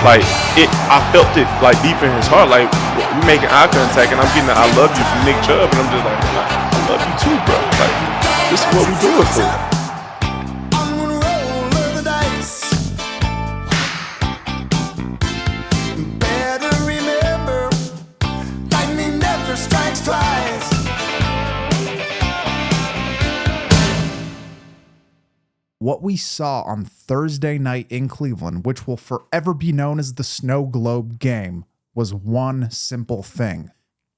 Like, I felt it, like, deep in his heart. Like, we making eye contact, and I'm getting the I love you from Nick Chubb, and I'm just like, I love you too, bro. Like, this is what we do it for. What we saw on Thursday night in Cleveland, which will forever be known as the Snow Globe game, was one simple thing: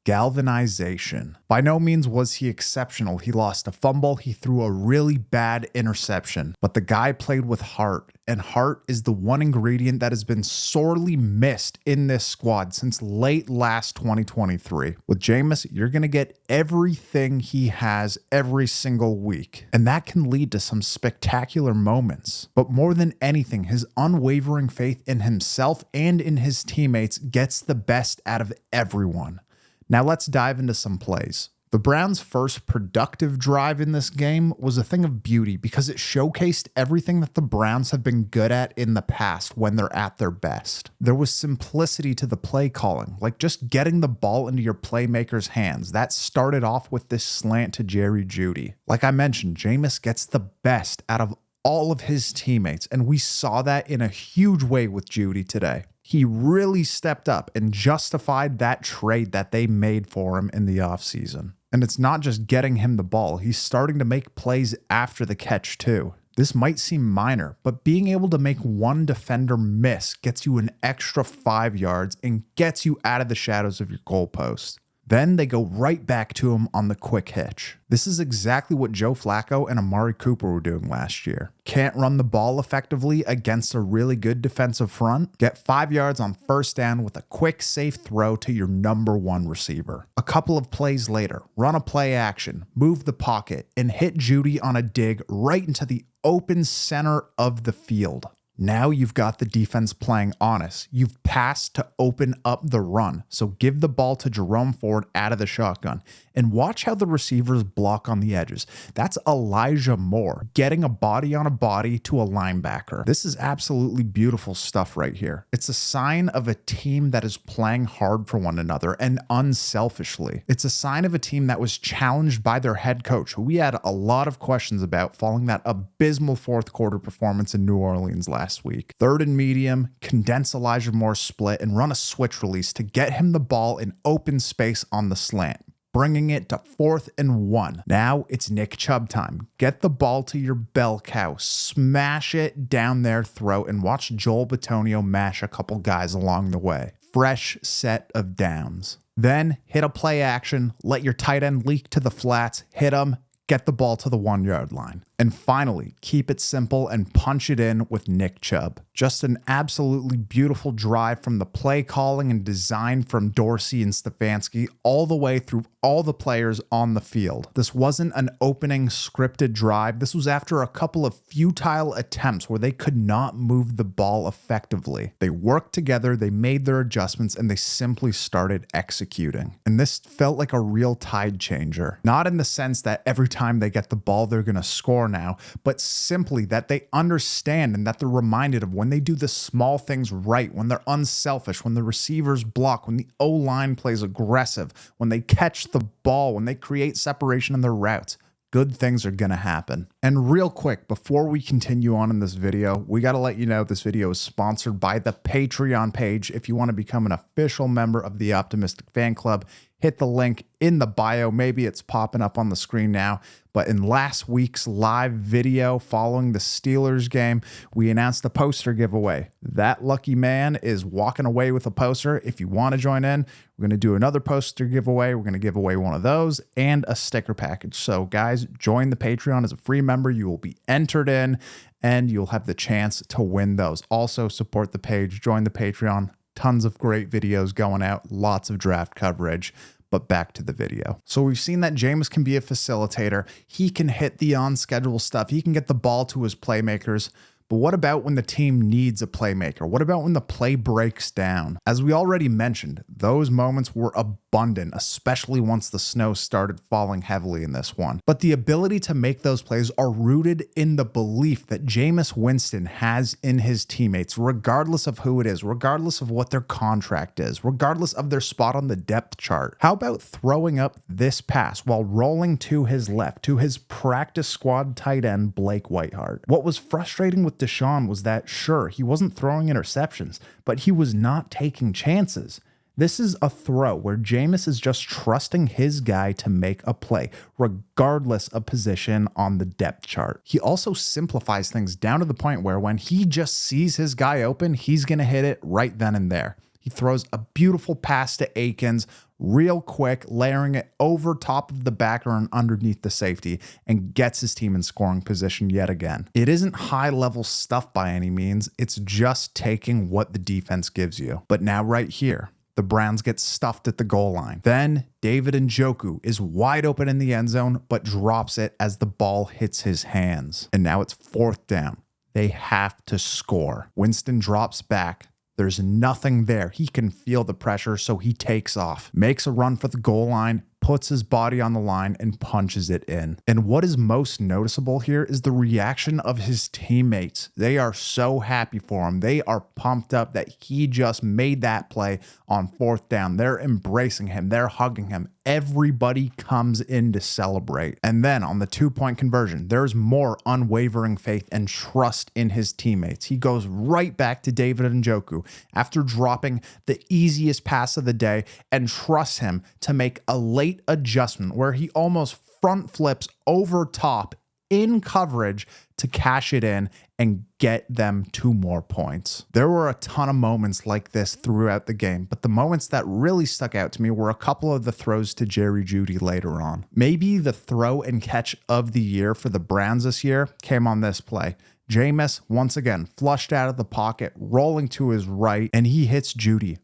galvanization. By no means was he exceptional. He lost a fumble, he threw a really bad interception, but the guy played with heart, and heart is the one ingredient that has been sorely missed in this squad since late last 2023. With Jameis, you're going to get everything he has every single week, and that can lead to some spectacular moments. But more than anything, his unwavering faith in himself and in his teammates gets the best out of everyone. Now let's dive into some plays. The Browns' first productive drive in this game was a thing of beauty because it showcased everything that the Browns have been good at in the past when they're at their best. There was simplicity to the play calling, like just getting the ball into your playmaker's hands. That started off with this slant to Jeudy. Like I mentioned, Jameis gets the best out of all of his teammates, and we saw that in a huge way with Jeudy today. He really stepped up and justified that trade that they made for him in the offseason. And it's not just getting him the ball, he's starting to make plays after the catch too. This might seem minor, but being able to make one defender miss gets you an extra 5 yards and gets you out of the shadows of your goalpost. Then they go right back to him on the quick hitch. This is exactly what Joe Flacco and Amari Cooper were doing last year. Can't run the ball effectively against a really good defensive front? Get 5 yards on first down with a quick, safe throw to your number one receiver. A couple of plays later, run a play action, move the pocket, and hit Jeudy on a dig right into the open center of the field. Now you've got the defense playing honest. You've passed to open up the run. So give the ball to Jerome Ford out of the shotgun. And watch how the receivers block on the edges. That's Elijah Moore getting a body on a body to a linebacker. This is absolutely beautiful stuff right here. It's a sign of a team that is playing hard for one another and unselfishly. It's a sign of a team that was challenged by their head coach, who we had a lot of questions about following that abysmal fourth quarter performance in New Orleans last week. Third and medium, condense Elijah Moore's split and run a switch release to get him the ball in open space on the slant, bringing it to 4th and 1. Now it's Nick Chubb time. Get the ball to your bell cow, smash it down their throat, and watch Joel Bitonio mash a couple guys along the way. Fresh set of downs. Then hit a play action, let your tight end leak to the flats, hit him, get the ball to the 1 yard line. And finally, keep it simple and punch it in with Nick Chubb. Just an absolutely beautiful drive from the play calling and design from Dorsey and Stefanski all the way through all the players on the field. This wasn't an opening scripted drive. This was after a couple of futile attempts where they could not move the ball effectively. They worked together, they made their adjustments, and they simply started executing. And this felt like a real tide changer. Not in the sense that every time they get the ball, they're going to score now, but simply that they understand and that they're reminded of when they do the small things right, when they're unselfish, when the receivers block, when the O-line plays aggressive, when they catch the ball, when they create separation in their routes. Good things are going to happen. And real quick, before we continue on in this video, we got to let you know this video is sponsored by the Patreon page. If you want to become an official member of the Optimistic Fan Club, hit the link in the bio. Maybe it's popping up on the screen now. But in last week's live video following the Steelers game, we announced a poster giveaway. That lucky man is walking away with a poster. If you want to join in, we're going to do another poster giveaway. We're going to give away one of those and a sticker package. So guys, join the Patreon as a free member. You will be entered in and you'll have the chance to win those. Also support the page, join the Patreon. Tons of great videos going out, lots of draft coverage. But back to the video. So we've seen that Jameis can be a facilitator. He can hit the on-schedule stuff. He can get the ball to his playmakers. But what about when the team needs a playmaker? What about when the play breaks down? As we already mentioned, those moments were abundant, especially once the snow started falling heavily in this one. But the ability to make those plays are rooted in the belief that Jameis Winston has in his teammates, regardless of who it is, regardless of what their contract is, regardless of their spot on the depth chart. How about throwing up this pass while rolling to his left, to his practice squad tight end, Blake Whiteheart? What was frustrating with Deshaun was that, sure, he wasn't throwing interceptions, but he was not taking chances. This is a throw where Jameis is just trusting his guy to make a play, regardless of position on the depth chart. He also simplifies things down to the point where when he just sees his guy open, he's going to hit it right then and there. He throws a beautiful pass to Akins real quick, layering it over top of the backer and underneath the safety, and gets his team in scoring position yet again. It isn't high-level stuff by any means. It's just taking what the defense gives you. But now right here, the Browns get stuffed at the goal line. Then David Njoku is wide open in the end zone, but drops it as the ball hits his hands. And now it's 4th down. They have to score. Winston drops back. There's nothing there. He can feel the pressure, so he takes off, makes a run for the goal line, puts his body on the line, and punches it in. And what is most noticeable here is the reaction of his teammates. They are so happy for him. They are pumped up that he just made that play on 4th down. They're embracing him. They're hugging him. Everybody comes in to celebrate. And then on the 2-point conversion, there's more unwavering faith and trust in his teammates. He goes right back to David Njoku after dropping the easiest pass of the day and trusts him to make a late adjustment where he almost front flips over top in coverage to cash it in and get them 2 more points. There were a ton of moments like this throughout the game, but the moments that really stuck out to me were a couple of the throws to Jeudy later on. Maybe the throw and catch of the year for the Browns this year came on this play. Jameis, once again, flushed out of the pocket, rolling to his right, and he hits Jeudy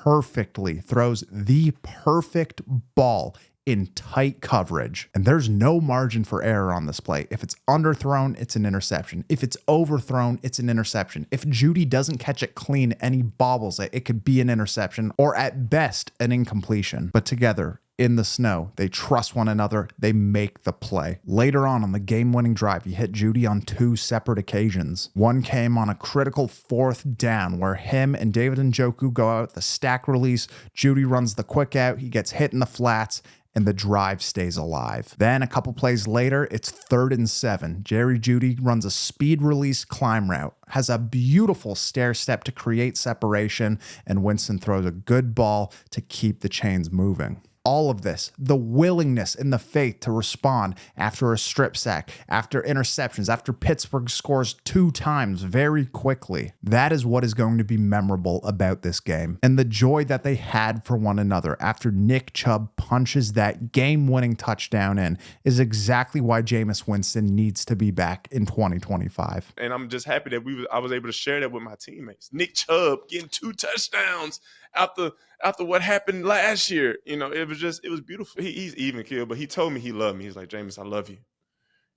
perfectly, throws the perfect ball in tight coverage. And there's no margin for error on this play. If it's underthrown, it's an interception. If it's overthrown, it's an interception. If Jeudy doesn't catch it clean and he bobbles it, it could be an interception or at best an incompletion. But together, in the snow, they trust one another, they make the play. Later on the game-winning drive, he hit Jeudy on 2 separate occasions. One came on a critical 4th down where him and David Njoku go out the stack release, Jeudy runs the quick out, he gets hit in the flats, and the drive stays alive. Then a couple plays later, it's 3rd and 7. Jeudy runs a speed release climb route, has a beautiful stair step to create separation, and Winston throws a good ball to keep the chains moving. All of this, the willingness and the faith to respond after a strip sack, after interceptions, after Pittsburgh scores 2 times very quickly. That is what is going to be memorable about this game. And the joy that they had for one another after Nick Chubb punches that game-winning touchdown in is exactly why Jameis Winston needs to be back in 2025. And I'm just happy that I was able to share that with my teammates. Nick Chubb getting 2 touchdowns after what happened last year. You know, it was beautiful. He's even killed, but he told me he loved me. He's like, Jameis, I love you.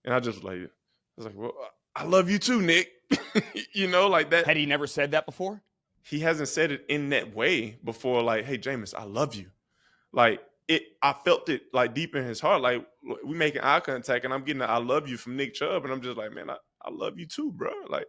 And I was like, well, I love you too, Nick. You know, like that. Had he never said that before? He hasn't said it in that way before. Like, hey, Jameis, I love you. Like I felt it like deep in his heart. Like we making eye contact and I'm getting I love you from Nick Chubb. And I'm just like, man, I love you too, bro. Like,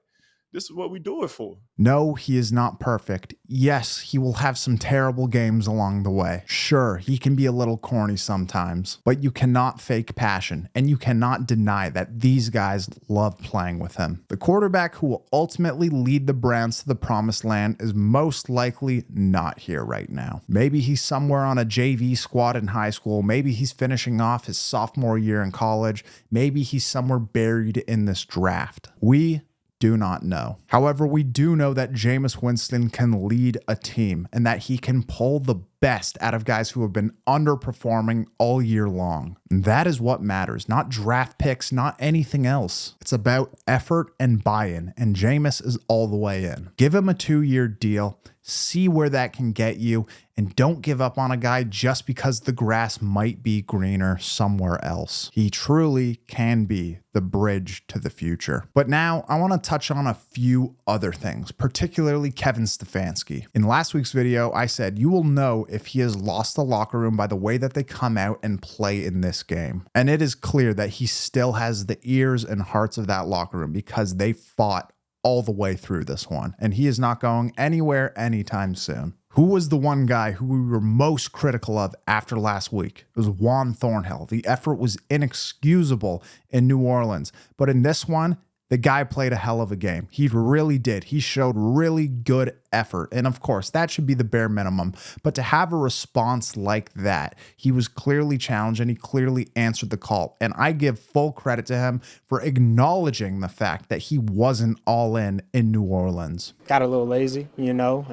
this is what we do it for. No, he is not perfect. Yes, he will have some terrible games along the way. Sure, he can be a little corny sometimes, but you cannot fake passion, and you cannot deny that these guys love playing with him. The quarterback who will ultimately lead the Browns to the promised land is most likely not here right now. Maybe he's somewhere on a JV squad in high school. Maybe he's finishing off his sophomore year in college. Maybe he's somewhere buried in this draft. We do not know. However, we do know that Jameis Winston can lead a team and that he can pull the best out of guys who have been underperforming all year long. And that is what matters, not draft picks, not anything else. It's about effort and buy-in, and Jameis is all the way in. Give him a 2-year deal. see where that can get you, and don't give up on a guy just because the grass might be greener somewhere else. He truly can be the bridge to the future. But now I want to touch on a few other things, particularly Kevin Stefanski. In last week's video, I said you will know if he has lost the locker room by the way that they come out and play in this game. And it is clear that he still has the ears and hearts of that locker room because they fought all the way through this one, and he is not going anywhere anytime soon. Who was the one guy who we were most critical of after last week? It was Juan Thornhill. The effort was inexcusable in New Orleans, but in this one, the guy played a hell of a game. He really did. He showed really good effort. And of course, that should be the bare minimum. But to have a response like that, he was clearly challenged and he clearly answered the call. And I give full credit to him for acknowledging the fact that he wasn't all in New Orleans. Got a little lazy, and I'll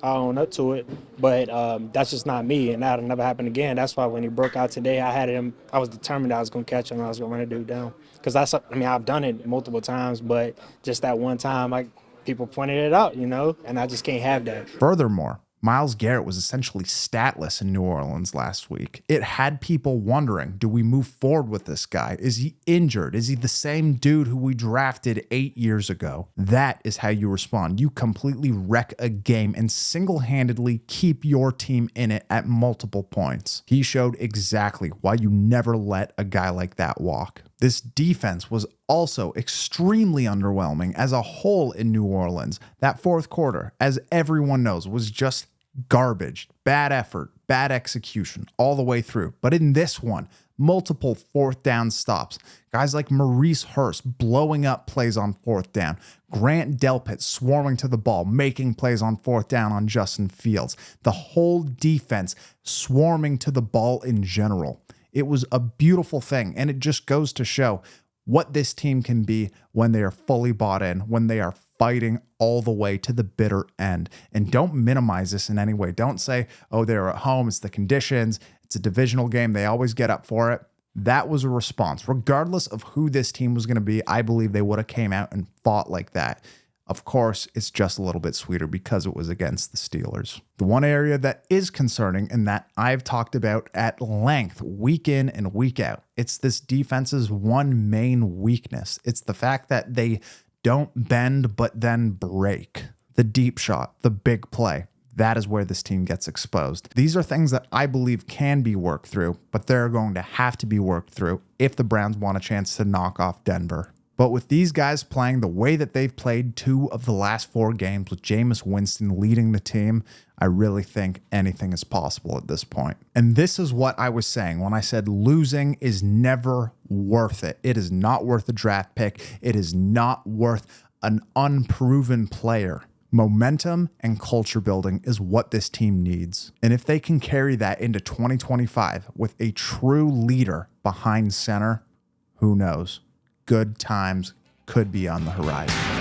own up to it. But that's just not me, and that'll never happen again. That's why when he broke out today, I was determined I was going to catch him and I was going to run a dude down. Because I've done it multiple times, but just that one time, people pointed it out, and I just can't have that. Furthermore, Myles Garrett was essentially statless in New Orleans last week. It had people wondering, do we move forward with this guy? Is he injured? Is he the same dude who we drafted 8 years ago? That is how you respond. You completely wreck a game and single-handedly keep your team in it at multiple points. He showed exactly why you never let a guy like that walk. This defense was also extremely underwhelming as a whole in New Orleans. That fourth quarter, as everyone knows, was just garbage, bad effort, bad execution all the way through. But in this one, multiple fourth down stops. Guys like Maurice Hurst blowing up plays on fourth down. Grant Delpit swarming to the ball, making plays on fourth down on Justin Fields. The whole defense swarming to the ball in general. It was a beautiful thing, and it just goes to show what this team can be when they are fully bought in, when they are fighting all the way to the bitter end. And don't minimize this in any way. Don't say, oh, they're at home, it's the conditions, it's a divisional game, they always get up for it. That was a response. Regardless of who this team was going to be, I believe they would have came out and fought like that. Of course, it's just a little bit sweeter because it was against the Steelers. The one area that is concerning and that I've talked about at length week in and week out, it's this defense's one main weakness. It's the fact that they don't bend but then break. The deep shot, the big play. That is where this team gets exposed. These are things that I believe can be worked through, but they're going to have to be worked through if the Browns want a chance to knock off Denver. But with these guys playing the way that they've played 2 of the last 4 games with Jameis Winston leading the team, I really think anything is possible at this point. And this is what I was saying when I said losing is never worth it. It is not worth a draft pick. It is not worth an unproven player. Momentum and culture building is what this team needs. And if they can carry that into 2025 with a true leader behind center, who knows? Good times could be on the horizon.